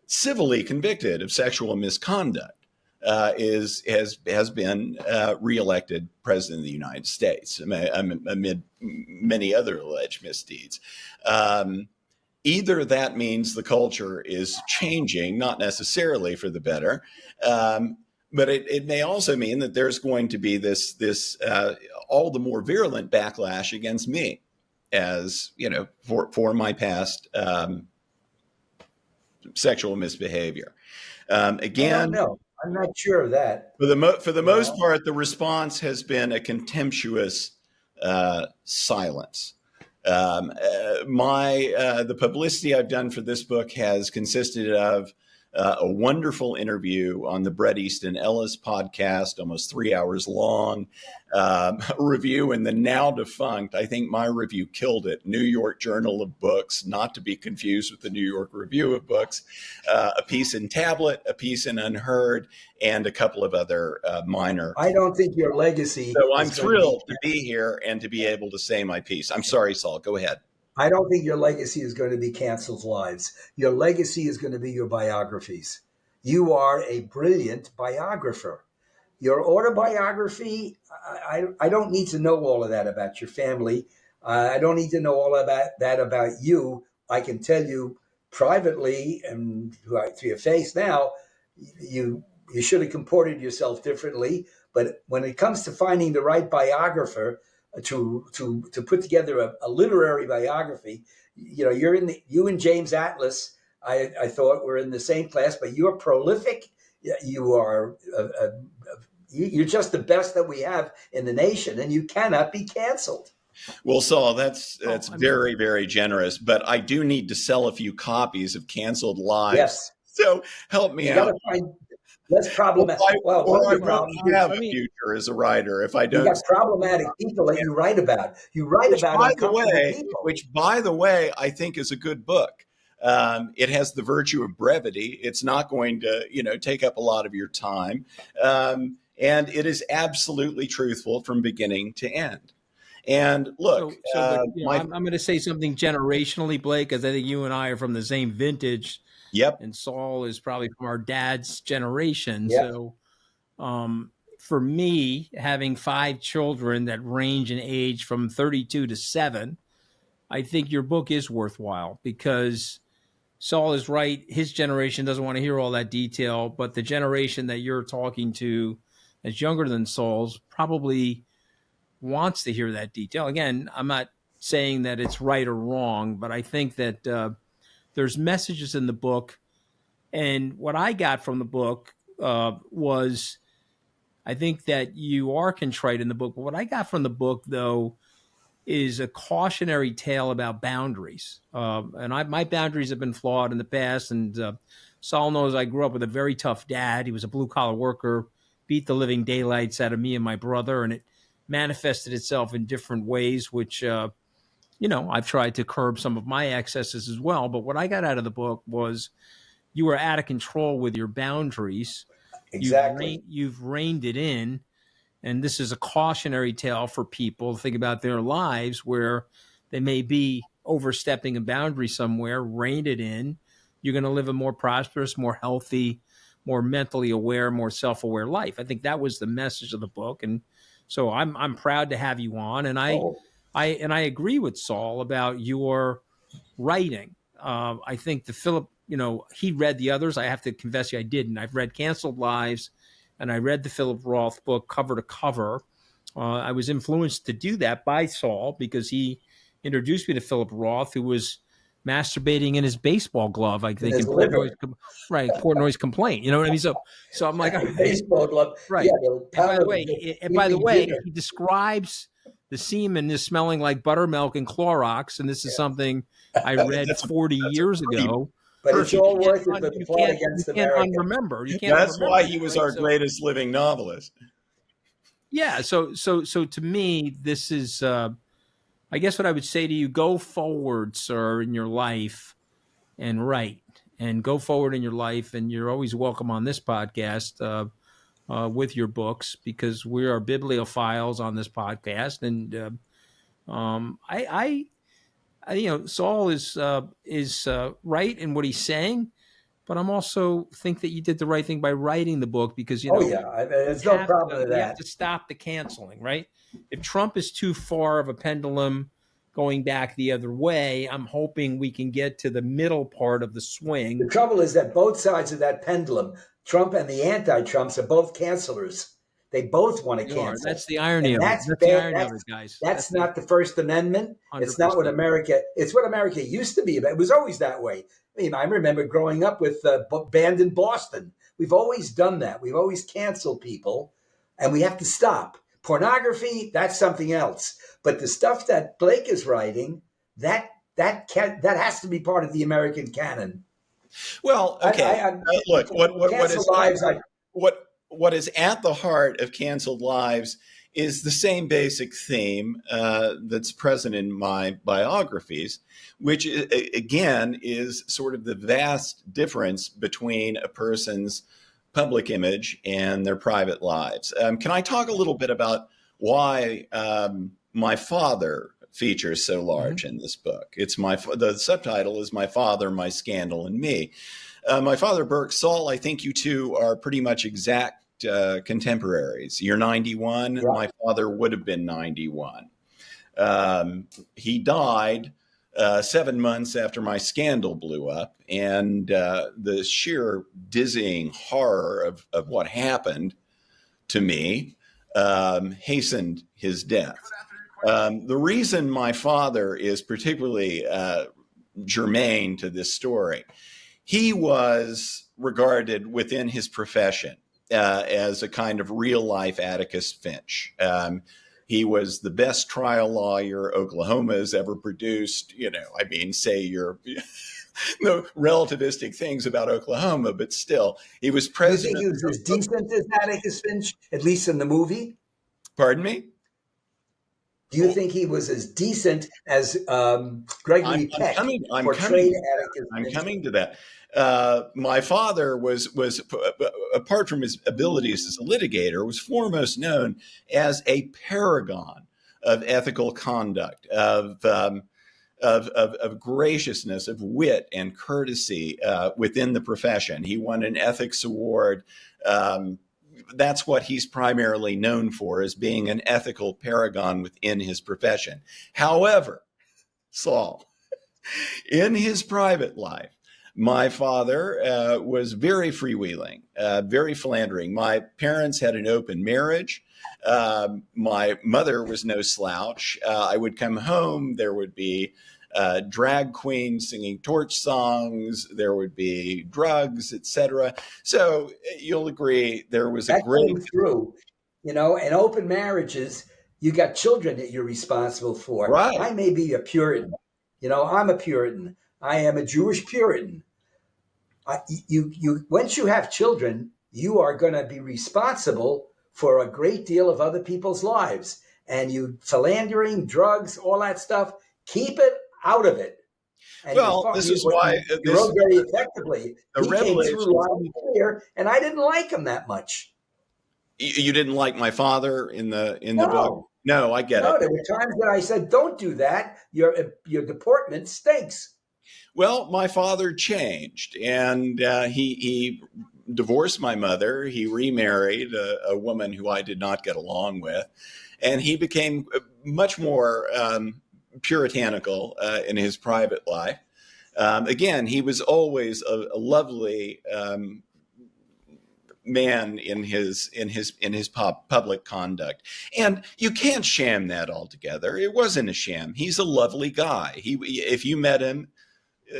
civilly convicted of sexual misconduct has been reelected president of the United States amid many other alleged misdeeds. Either that means the culture is changing, not necessarily for the better, but it may also mean that there's going to be this all the more virulent backlash against me, as for my past sexual misbehavior. Again, no, I'm not sure of that. For the most part, the response has been a contemptuous silence. The publicity I've done for this book has consisted of a wonderful interview on the Bret Easton Ellis podcast, almost 3 hours long, a review in the now defunct, I think my review killed it, New York Journal of Books, not to be confused with the New York Review of Books, a piece in Tablet, a piece in Unheard, and a couple of other minor. I don't think your legacy. So I'm thrilled to be here and to be able to say my piece. I'm sorry, Saul, go ahead. I don't think your legacy is going to be canceled lives. Your legacy is going to be your biographies. You are a brilliant biographer. Your autobiography, I don't need to know all of that about your family. I don't need to know all of that about you. I can tell you privately and to your face now, you should have comported yourself differently. But when it comes to finding the right biographer, to put together a literary biography, you and James Atlas, I thought were in the same class, but you're prolific. You're just the best that we have in the nation, and you cannot be canceled. Well, Saul, that's very, very generous, but I do need to sell a few copies of Canceled Lives. Yes. So help me out. That's problematic. I won't have a future as a writer if I don't. You got problematic people that you write about. You write about uncomfortable people. Which, by the way, I think is a good book. It has the virtue of brevity. It's not going to, take up a lot of your time. And it is absolutely truthful from beginning to end. And look, I'm going to say something generationally, Blake, because I think you and I are from the same vintage. Yep. And Saul is probably from our dad's generation. Yep. So for me, having 5 children that range in age from 32 to 7, I think your book is worthwhile because Saul is right. His generation doesn't want to hear all that detail, but the generation that you're talking to that's younger than Saul's probably wants to hear that detail. Again, I'm not saying that it's right or wrong, but I think that there's messages in the book. And what I got from the book was, I think that you are contrite in the book. But what I got from the book, though, is a cautionary tale about boundaries. My boundaries have been flawed in the past. And Saul knows I grew up with a very tough dad. He was a blue-collar worker, beat the living daylights out of me and my brother. And it manifested itself in different ways, which I've tried to curb some of my excesses as well. But what I got out of the book was you were out of control with your boundaries. Exactly. You've reined it in. And this is a cautionary tale for people to think about their lives where they may be overstepping a boundary somewhere, rein it in. You're going to live a more prosperous, more healthy, more mentally aware, more self-aware life. I think that was the message of the book. And so I'm proud to have you on. And I agree with Saul about your writing. I think the Philip, he read the others. I have to confess you, I didn't. I've read Canceled Lives, and I read the Philip Roth book cover to cover. I was influenced to do that by Saul because he introduced me to Philip Roth, who was masturbating in his baseball glove, I think, in Portnoy's Complaint. You know what I mean? So I'm like, baseball glove, right? Yeah, by the way, he describes the semen is smelling like buttermilk and Clorox, and this is something I read 40 years ago. But it's all worth it for the plot against America. That's why he was our greatest living novelist. Yeah. So to me, this is, I guess what I would say to you, go forward, sir, in your life and write. And go forward in your life. And you're always welcome on this podcast with your books because we are bibliophiles on this podcast. And Saul is right in what he's saying, but I'm also think that you did the right thing by writing the book because there's no problem with that. You have to stop the canceling, right? If Trump is too far of a pendulum going back the other way, I'm hoping we can get to the middle part of the swing. The trouble is that both sides of that pendulum, Trump and the anti-Trumps, are both cancelers. They both want to cancel. That's the irony of it. That's the irony of it, guys. That's not the First Amendment. 100%. It's not what America. It's what America used to be. But it was always that way. I mean, I remember growing up with Banned in Boston. We've always done that. We've always canceled people, and we have to stop. Pornography, that's something else. But the stuff that Blake is writing, that has to be part of the American canon. Well, okay. Look, Canceled Lives. What is at the heart of Canceled Lives is the same basic theme that's present in my biographies, which again is sort of the vast difference between a person's public image and their private lives. Can I talk a little bit about why my father features so large in this book? The subtitle is My Father, My Scandal, and Me. My father, Burke, Saul, I think you two are pretty much exact contemporaries. You're 91. Yeah. My father would have been 91. He died 7 months after my scandal blew up, and the sheer dizzying horror of what happened to me hastened his death. The reason my father is particularly germane to this story, he was regarded within his profession as a kind of real-life Atticus Finch. He was the best trial lawyer Oklahoma has ever produced. Say your no relativistic things about Oklahoma, but still, he was president. You think he was as decent as Atticus Finch, at least in the movie? Pardon me? Do you think he was as decent as Gregory Peck portrayed Atticus Finch? I'm coming to that. My father was, apart from his abilities as a litigator, was foremost known as a paragon of ethical conduct, of graciousness, of wit and courtesy within the profession. He won an ethics award. That's what he's primarily known for, as being an ethical paragon within his profession. However, Saul, in his private life, my father was very freewheeling, very philandering. My parents had an open marriage. My mother was no slouch. I would come home, there would be drag queens singing torch songs, there would be drugs, etc. So you'll agree there was a great came through, and open marriages, you got children that you're responsible for. Right. I may be a Puritan. I'm a Puritan. I am a Jewish Puritan. Once you have children, you are going to be responsible for a great deal of other people's lives. And you philandering, drugs, all that stuff, keep it out of it. And this is why you wrote very effectively. He came through loud and clear, and I didn't like him that much. You didn't like my father in the book? No, I get it. There were times that I said, "Don't do that. Your deportment stinks." Well, my father changed, and he divorced my mother. He remarried a woman who I did not get along with, and he became much more puritanical in his private life. Again, he was always a lovely man in his public conduct, and you can't sham that altogether. It wasn't a sham. He's a lovely guy. If you met him,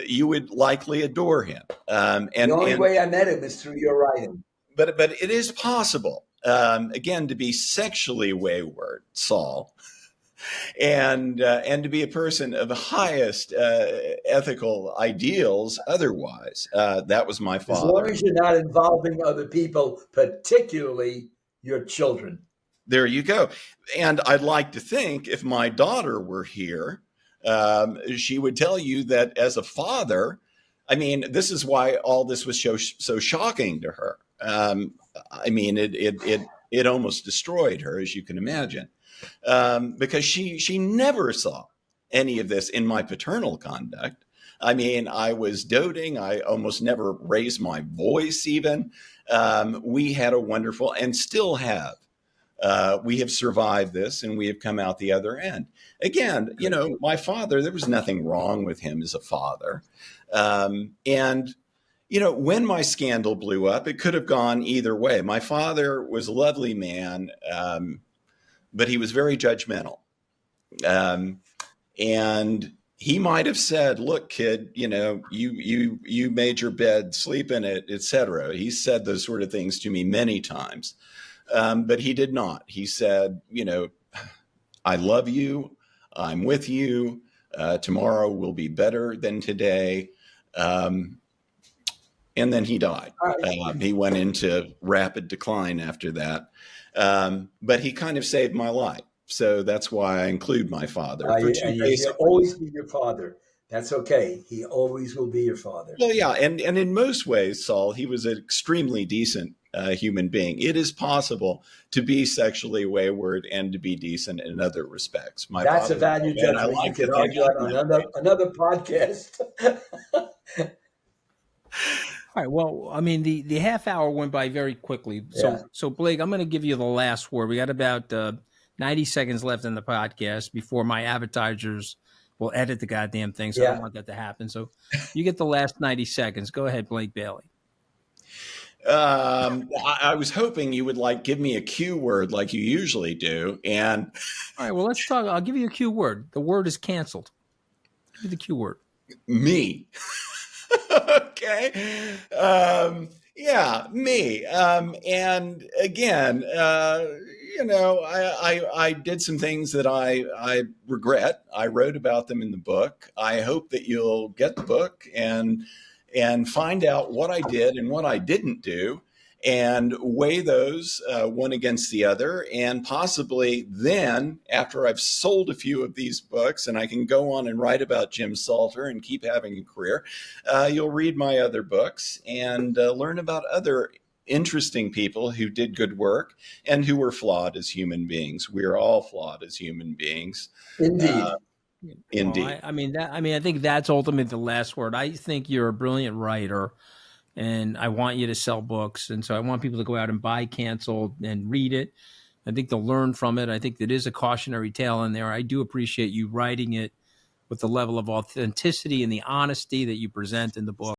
you would likely adore him. And the only way I met him is through your writing. But it is possible, again, to be sexually wayward, Saul, and to be a person of the highest ethical ideals otherwise. That was my father. As long as you're not involving other people, particularly your children. There you go. And I'd like to think if my daughter were here, she would tell you that as a father, this is why all this was so shocking to her. It almost destroyed her, as you can imagine, because she never saw any of this in my paternal conduct. I was doting. I almost never raised my voice even. We had a wonderful, and still have, we have survived this, and we have come out the other end. Again, my father, there was nothing wrong with him as a father. When my scandal blew up, it could have gone either way. My father was a lovely man, but he was very judgmental. And he might have said, "Look, kid, you made your bed, sleep in it, etc." He said those sort of things to me many times. But he did not. He said, "I love you. I'm with you. Tomorrow will be better than today. And then he died. He went into rapid decline after that. But he kind of saved my life. So that's why I include my father. He'll always be your father. That's okay. He always will be your father. Well, yeah. And in most ways, Saul, he was an extremely decent human being. It is possible to be sexually wayward and to be decent in other respects. That's a value judgment. You can argue on another podcast. All right. Well, I mean, the half hour went by very quickly. So Blake, I'm going to give you the last word. We got about 90 seconds left in the podcast before my advertisers will edit the goddamn thing. So I don't want that to happen. So you get the last 90 seconds. Go ahead, Blake Bailey. I was hoping you would give me a cue word like you usually do. And all right, well, let's talk. I'll give you a cue word. The word is canceled. Give me the cue word. Me. Okay. Me. And again, I did some things that I regret. I wrote about them in the book. I hope that you'll get the book and find out what I did and what I didn't do, and weigh those one against the other. And possibly then, after I've sold a few of these books and I can go on and write about Jim Salter and keep having a career, you'll read my other books and learn about other interesting people who did good work and who were flawed as human beings. We are all flawed as human beings. Indeed. Indeed. Well, I think that's ultimately the last word. I think you're a brilliant writer, and I want you to sell books. And so I want people to go out and buy Canceled and read it. I think they'll learn from it. I think that is a cautionary tale in there. I do appreciate you writing it with the level of authenticity and the honesty that you present in the book.